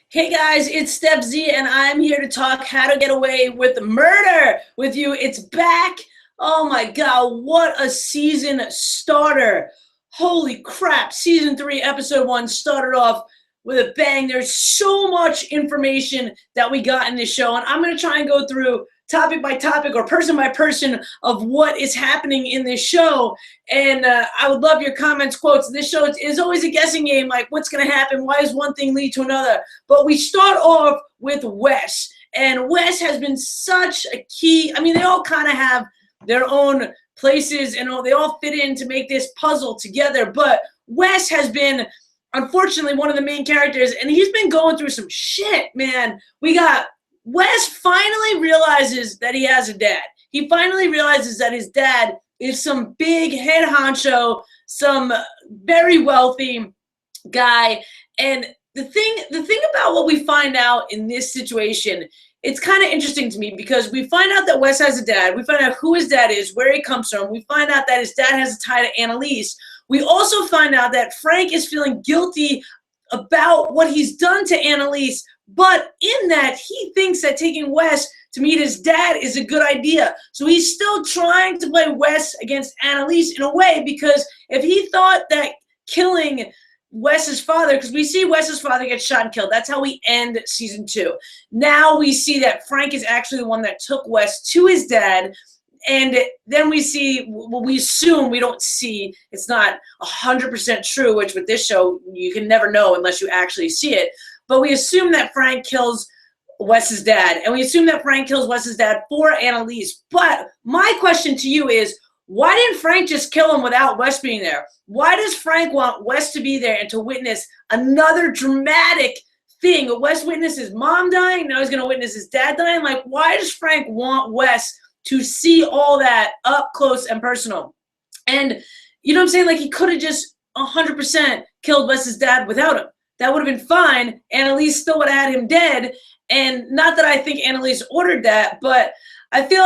Hey guys, it's Stef Z, and I'm here to talk how to get away with murder with you. It's back. Oh my God, what a season starter. Holy crap. Season 3, episode 1 started off with a bang. There's so much information that we got in this show, and I'm going to try and go through topic by topic or person by person of what is happening in this show. And I would love your comments, quotes. This show is always a guessing game, like what's going to happen? Why does one thing lead to another? But we start off with Wes. And Wes has been such a key. I mean, they all kind of have their own places and they all fit in to make this puzzle together. But Wes has been, unfortunately, one of the main characters, and he's been going through some shit, man. We got Wes finally realizes that he has a dad. He finally realizes that his dad is some big head honcho, some very wealthy guy. And the thing about what we find out in this situation, it's kind of interesting to me because we find out that Wes has a dad. We find out who his dad is, where he comes from. We find out that his dad has a tie to Annalise. We also find out that Frank is feeling guilty about what he's done to Annalise, but in that, he thinks that taking Wes to meet his dad is a good idea. So he's still trying to play Wes against Annalise in a way, because if he thought that killing Wes's father, because we see Wes's father get shot and killed. That's how we end season 2. Now we see that Frank is actually the one that took Wes to his dad. And then we see, well, we assume, we don't see, it's not 100% true, which with this show, you can never know unless you actually see it. But we assume that Frank kills Wes's dad. And we assume that Frank kills Wes's dad for Annalise. But my question to you is, why didn't Frank just kill him without Wes being there? Why does Frank want Wes to be there and to witness another dramatic thing? Wes witnessed his mom dying, now he's going to witness his dad dying. Like, why does Frank want Wes to see all that up close and personal? And you know what I'm saying? Like, he could have just 100% killed Wes's dad without him. That would have been fine. Annalise still would have had him dead. And not that I think Annalise ordered that, but I feel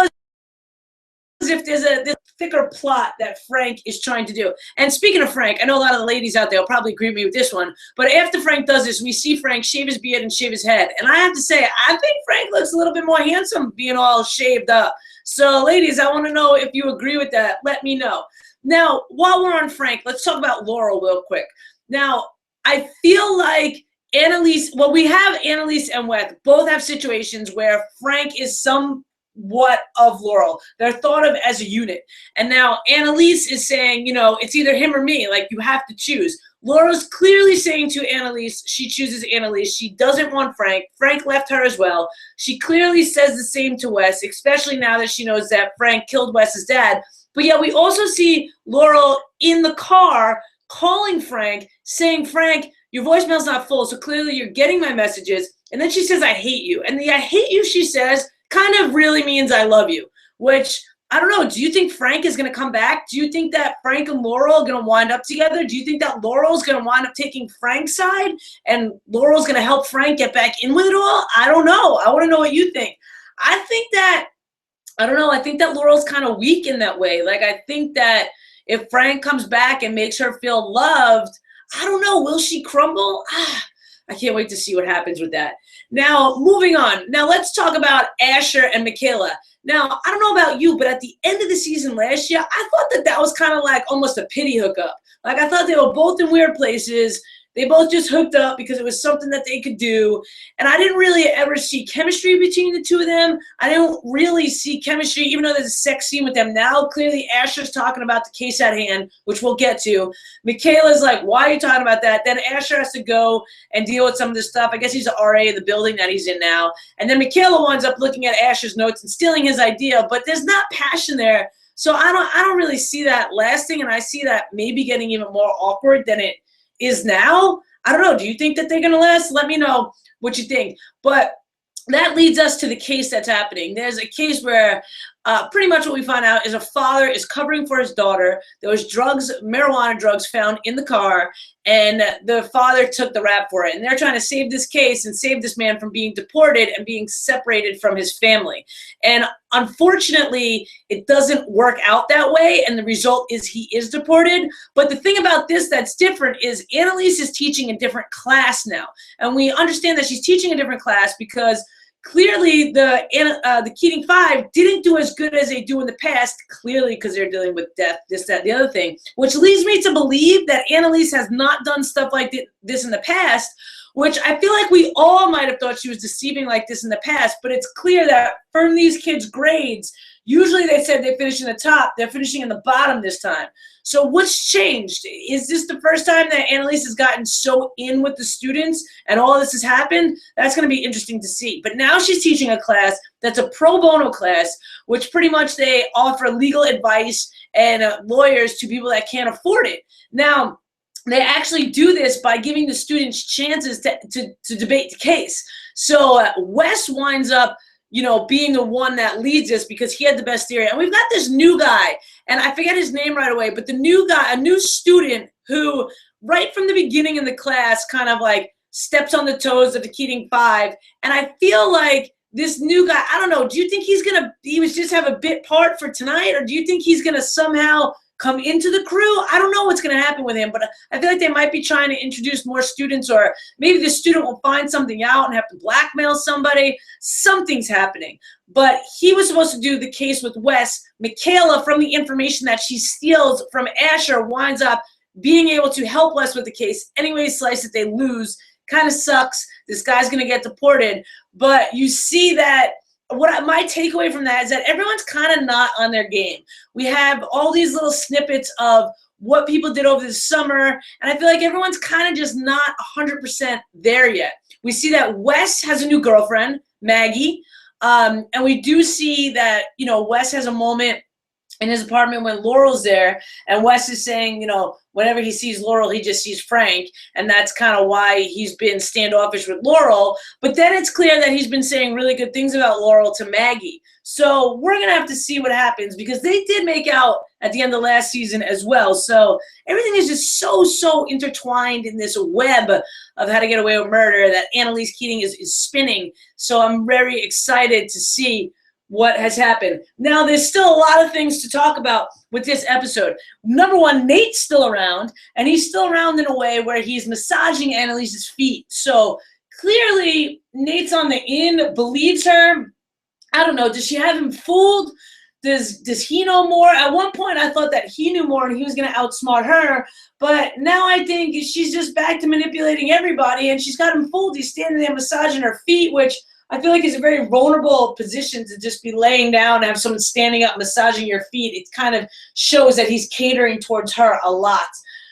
as if there's this thicker plot that Frank is trying to do. And speaking of Frank, I know a lot of the ladies out there will probably agree with me with this one, but after Frank does this, we see Frank shave his beard and shave his head. And I have to say, I think Frank looks a little bit more handsome being all shaved up. So ladies, I want to know if you agree with that. Let me know. Now, while we're on Frank, let's talk about Laurel real quick. Now, I feel like Annalise, well, we have Annalise and Wes both have situations where Frank is somewhat of Laurel. They're thought of as a unit. And now Annalise is saying, you know, it's either him or me. Like, you have to choose. Laurel's clearly saying to Annalise, she chooses Annalise. She doesn't want Frank. Frank left her as well. She clearly says the same to Wes, especially now that she knows that Frank killed Wes's dad. But yeah, we also see Laurel in the car calling Frank, saying, Frank, your voicemail's not full, so clearly you're getting my messages. And then she says, I hate you. And the I hate you, she says, kind of really means I love you, which, I don't know. Do you think Frank is going to come back? Do you think that Frank and Laurel are going to wind up together? Do you think that Laurel's going to wind up taking Frank's side and Laurel's going to help Frank get back in with it all? I don't know. I want to know what you think. I don't know. I think that Laurel's kind of weak in that way. Like, I think that if Frank comes back and makes her feel loved, I don't know. Will she crumble? I can't wait to see what happens with that. Now, moving on. Now, let's talk about Asher and Michaela. Now, I don't know about you, but at the end of the season last year, I thought that was kind of like almost a pity hookup. Like, I thought they were both in weird places. They both just hooked up because it was something that they could do. And I didn't really ever see chemistry between the two of them. I didn't really see chemistry, even though there's a sex scene with them now. Clearly, Asher's talking about the case at hand, which we'll get to. Michaela's like, why are you talking about that? Then Asher has to go and deal with some of this stuff. I guess he's the RA of the building that he's in now. And then Michaela winds up looking at Asher's notes and stealing his idea, but there's not passion there. So I don't really see that lasting, and I see that maybe getting even more awkward than it is now. I don't know. Do you think that they're going to last? Let me know what you think. But that leads us to the case that's happening. There's a case where pretty much what we find out is a father is covering for his daughter. There was marijuana drugs found in the car, and the father took the rap for it. And they're trying to save this case and save this man from being deported and being separated from his family. And unfortunately, it doesn't work out that way, and the result is he is deported. But the thing about this that's different is Annalise is teaching a different class now. And we understand that she's teaching a different class because clearly the Keating Five didn't do as good as they do in the past, clearly because they're dealing with death, this, that, the other thing, which leads me to believe that Annalise has not done stuff like this in the past, which I feel like we all might have thought she was deceiving like this in the past, but it's clear that from these kids' grades, usually they said they finish in the top, they're finishing in the bottom this time. So what's changed? Is this the first time that Annalise has gotten so in with the students and all this has happened? That's going to be interesting to see. But now she's teaching a class that's a pro bono class, which pretty much they offer legal advice and lawyers to people that can't afford it. Now, they actually do this by giving the students chances to debate the case. So Wes winds up being the one that leads this because he had the best theory. And we've got this new guy, and I forget his name right away, but the new guy, a new student who right from the beginning in the class kind of like steps on the toes of the Keating Five. And I feel like this new guy, I don't know, do you think he was just have a bit part for tonight, or do you think he's gonna somehow come into the crew? I don't know what's going to happen with him, but I feel like they might be trying to introduce more students, or maybe the student will find something out and have to blackmail somebody. Something's happening. But he was supposed to do the case with Wes. Michaela, from the information that she steals from Asher, winds up being able to help Wes with the case. Anyway, slice it, they lose. Kind of sucks. This guy's going to get deported. But you see that my takeaway from that is that everyone's kind of not on their game. We have all these little snippets of what people did over the summer, and I feel like everyone's kind of just not 100% there yet. We see that Wes has a new girlfriend, Maggie, and we do see that, Wes has a moment in his apartment when Laurel's there, and Wes is saying, whenever he sees Laurel, he just sees Frank, and that's kind of why he's been standoffish with Laurel. But then it's clear that he's been saying really good things about Laurel to Maggie. So we're going to have to see what happens, because they did make out at the end of last season as well. So everything is just so intertwined in this web of How to Get Away with Murder that Annalise Keating is spinning. So I'm very excited to see what has happened. Now, there's still a lot of things to talk about with this episode. Number one, Nate's still around, and he's still around in a way where he's massaging Annalise's feet. So clearly, Nate's on the in, believes her. I don't know, does she have him fooled? Does he know more? At one point, I thought that he knew more and he was going to outsmart her, but now I think she's just back to manipulating everybody, and she's got him fooled. He's standing there massaging her feet, which I feel like it's a very vulnerable position to just be laying down and have someone standing up massaging your feet. It kind of shows that he's catering towards her a lot.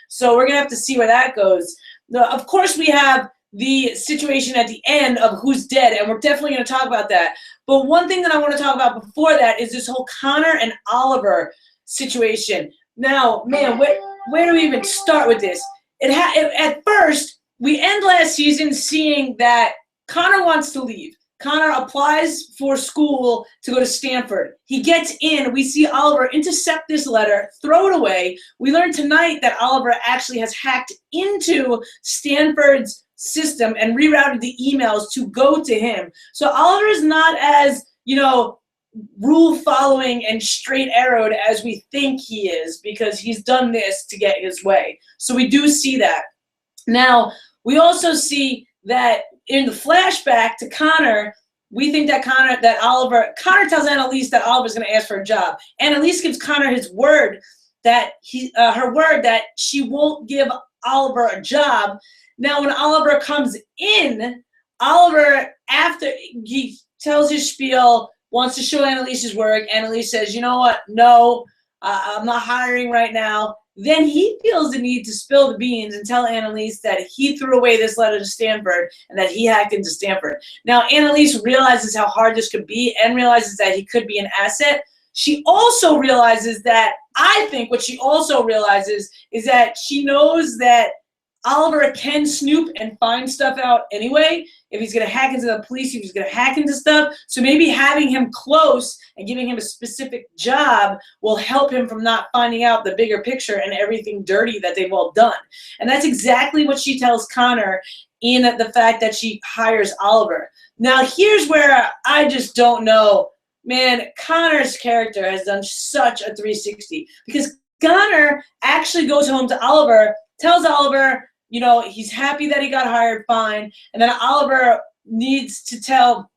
So we're going to have to see where that goes. Of course, we have the situation at the end of who's dead, and we're definitely going to talk about that. But one thing that I want to talk about before that is this whole Connor and Oliver situation. Now, man, where do we even start with this? At first, we end last season seeing that Connor wants to leave. Connor applies for school to go to Stanford. He gets in. We see Oliver intercept this letter, throw it away. We learn tonight that Oliver actually has hacked into Stanford's system and rerouted the emails to go to him. So Oliver is not as, rule-following and straight-arrowed as we think he is, because he's done this to get his way. So we do see that. Now, we also see that in the flashback to Connor, we think that Connor tells Annalise that Oliver's going to ask for a job. Annalise gives Connor his word that her word that she won't give Oliver a job. Now, when Oliver comes in, Oliver, after he tells his spiel, wants to show Annalise his work. Annalise says, "You know what? No, I'm not hiring right now." Then he feels the need to spill the beans and tell Annalise that he threw away this letter to Stanford and that he hacked into Stanford. Now, Annalise realizes how hard this could be and realizes that he could be an asset. She also realizes that, I think what she also realizes is that she knows that Oliver can snoop and find stuff out anyway. If he's going to hack into the police, if he's going to hack into stuff. So maybe having him close and giving him a specific job will help him from not finding out the bigger picture and everything dirty that they've all done. And that's exactly what she tells Connor in the fact that she hires Oliver. Now, here's where I just don't know. Man, Connor's character has done such a 360 because Connor actually goes home to Oliver, tells Oliver, you know, he's happy that he got hired, fine. And then Oliver needs to tell,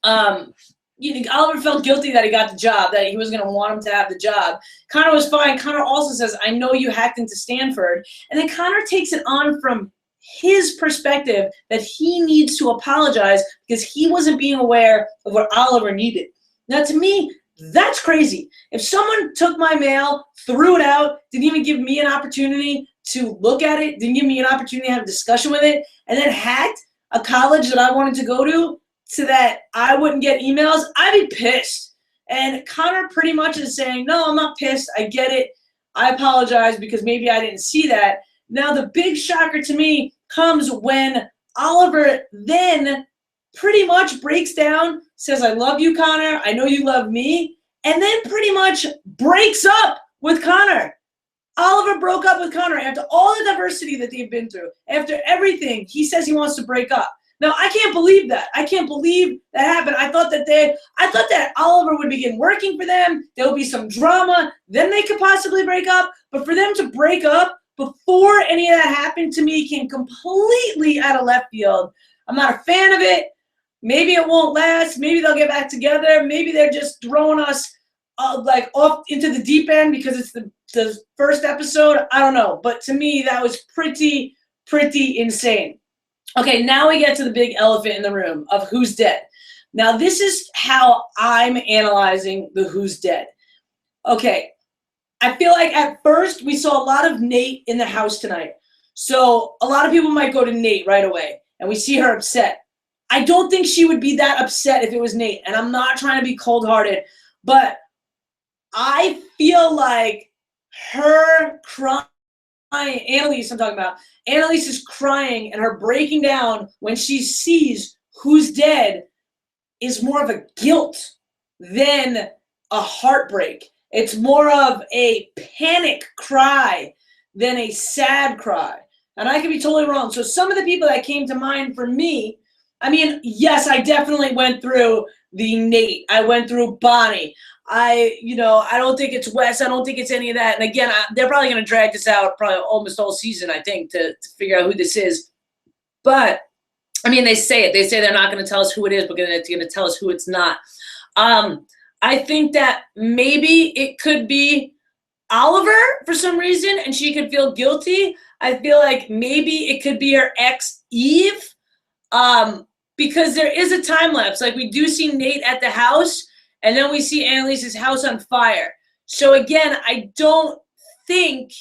Oliver felt guilty that he got the job, that he was going to want him to have the job. Connor was fine. Connor also says, I know you hacked into Stanford. And then Connor takes it on from his perspective that he needs to apologize because he wasn't being aware of what Oliver needed. Now, to me, that's crazy. If someone took my mail, threw it out, didn't even give me an opportunity to look at it, didn't give me an opportunity to have a discussion with it, and then hacked a college that I wanted to go to so that I wouldn't get emails, I'd be pissed. And Connor pretty much is saying, no, I'm not pissed. I get it. I apologize because maybe I didn't see that. Now, the big shocker to me comes when Oliver then pretty much breaks down, says, I love you, Connor. I know you love me. And then pretty much breaks up with Connor. Oliver broke up with Connor after all the diversity that they've been through. After everything, he says he wants to break up. Now, I can't believe that. I can't believe that happened. I thought that Oliver would begin working for them. There would be some drama. Then they could possibly break up. But for them to break up before any of that happened, to me, came completely out of left field. I'm not a fan of it. Maybe it won't last. Maybe they'll get back together. Maybe they're just throwing us like off into the deep end because it's the first episode. I don't know. But to me, that was pretty insane. Okay, now we get to the big elephant in the room of who's dead. Now, this is how I'm analyzing the who's dead. Okay, I feel like at first we saw a lot of Nate in the house tonight. So a lot of people might go to Nate right away, and we see her upset. I don't think she would be that upset if it was Nate, and I'm not trying to be cold-hearted, but I feel like her crying, Annalise I'm talking about, Annalise is crying and her breaking down when she sees who's dead is more of a guilt than a heartbreak. It's more of a panic cry than a sad cry. And I could be totally wrong. So some of the people that came to mind for me, I mean, yes, I definitely went through the Nate. I went through Bonnie. I don't think it's Wes. I don't think it's any of that. And again, they're probably going to drag this out probably almost all season, I think, to figure out who this is. But, I mean, they say it. They say they're not going to tell us who it is, but they're going to tell us who it's not. I think that maybe it could be Oliver for some reason, and she could feel guilty. I feel like maybe it could be her ex, Eve, because there is a time lapse. Like, we do see Nate at the house, and then we see Annalise's house on fire. So again, I don't think,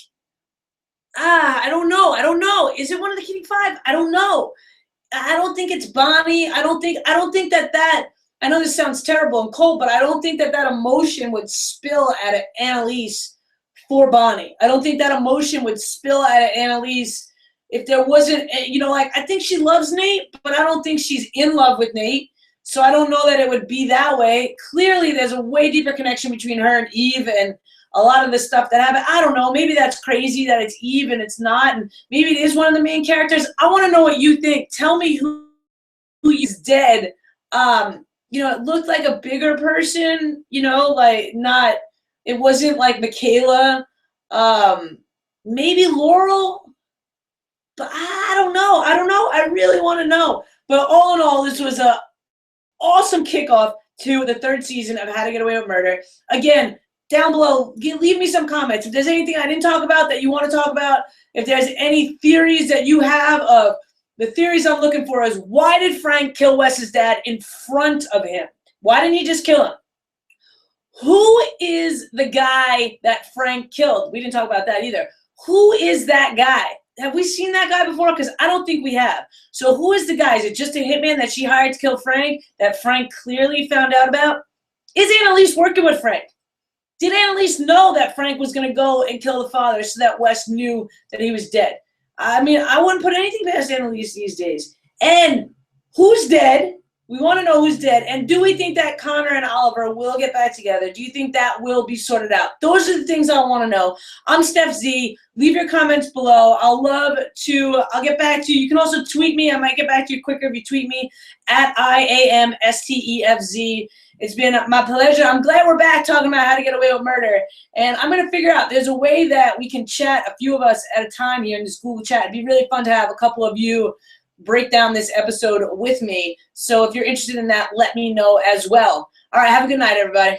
I don't know. Is it one of the Keating Five? I don't know. I don't think it's Bonnie. I don't think that, I know this sounds terrible and cold, but I don't think that emotion would spill out of Annalise for Bonnie. I don't think that emotion would spill out of Annalise if there wasn't, I think she loves Nate, but I don't think she's in love with Nate. So I don't know that it would be that way. Clearly, there's a way deeper connection between her and Eve and a lot of the stuff that happened. I don't know. Maybe that's crazy that it's Eve and it's not. And maybe it is one of the main characters. I want to know what you think. Tell me who is dead. It looked like a bigger person, it wasn't like Michaela. Maybe Laurel. But I don't know. I really want to know. But all in all, this was a awesome kickoff to the third season of How to Get Away with Murder. Again, down below, leave me some comments. If there's anything I didn't talk about that you want to talk about, if there's any theories that you have of the theories I'm looking for is, why did Frank kill Wes's dad in front of him? Why didn't he just kill him? Who is the guy that Frank killed? We didn't talk about that either. Who is that guy? Have we seen that guy before? Because I don't think we have. So who is the guy? Is it just a hitman that she hired to kill Frank that Frank clearly found out about? Is Annalise working with Frank? Did Annalise know that Frank was going to go and kill the father so that Wes knew that he was dead? I mean, I wouldn't put anything past Annalise these days. And who's dead? We want to know who's dead. And do we think that Connor and Oliver will get back together? Do you think that will be sorted out? Those are the things I want to know. I'm Stef Z. Leave your comments below. I'll get back to you. You can also tweet me. I might get back to you quicker if you tweet me at IAMSTEFZ. It's been my pleasure. I'm glad we're back talking about how to get away with murder. And I'm going to figure out, there's a way that we can chat, a few of us at a time here in this Google chat. It'd be really fun to have a couple of you break down this episode with me. So if you're interested in that, let me know as well. All right, have a good night, everybody.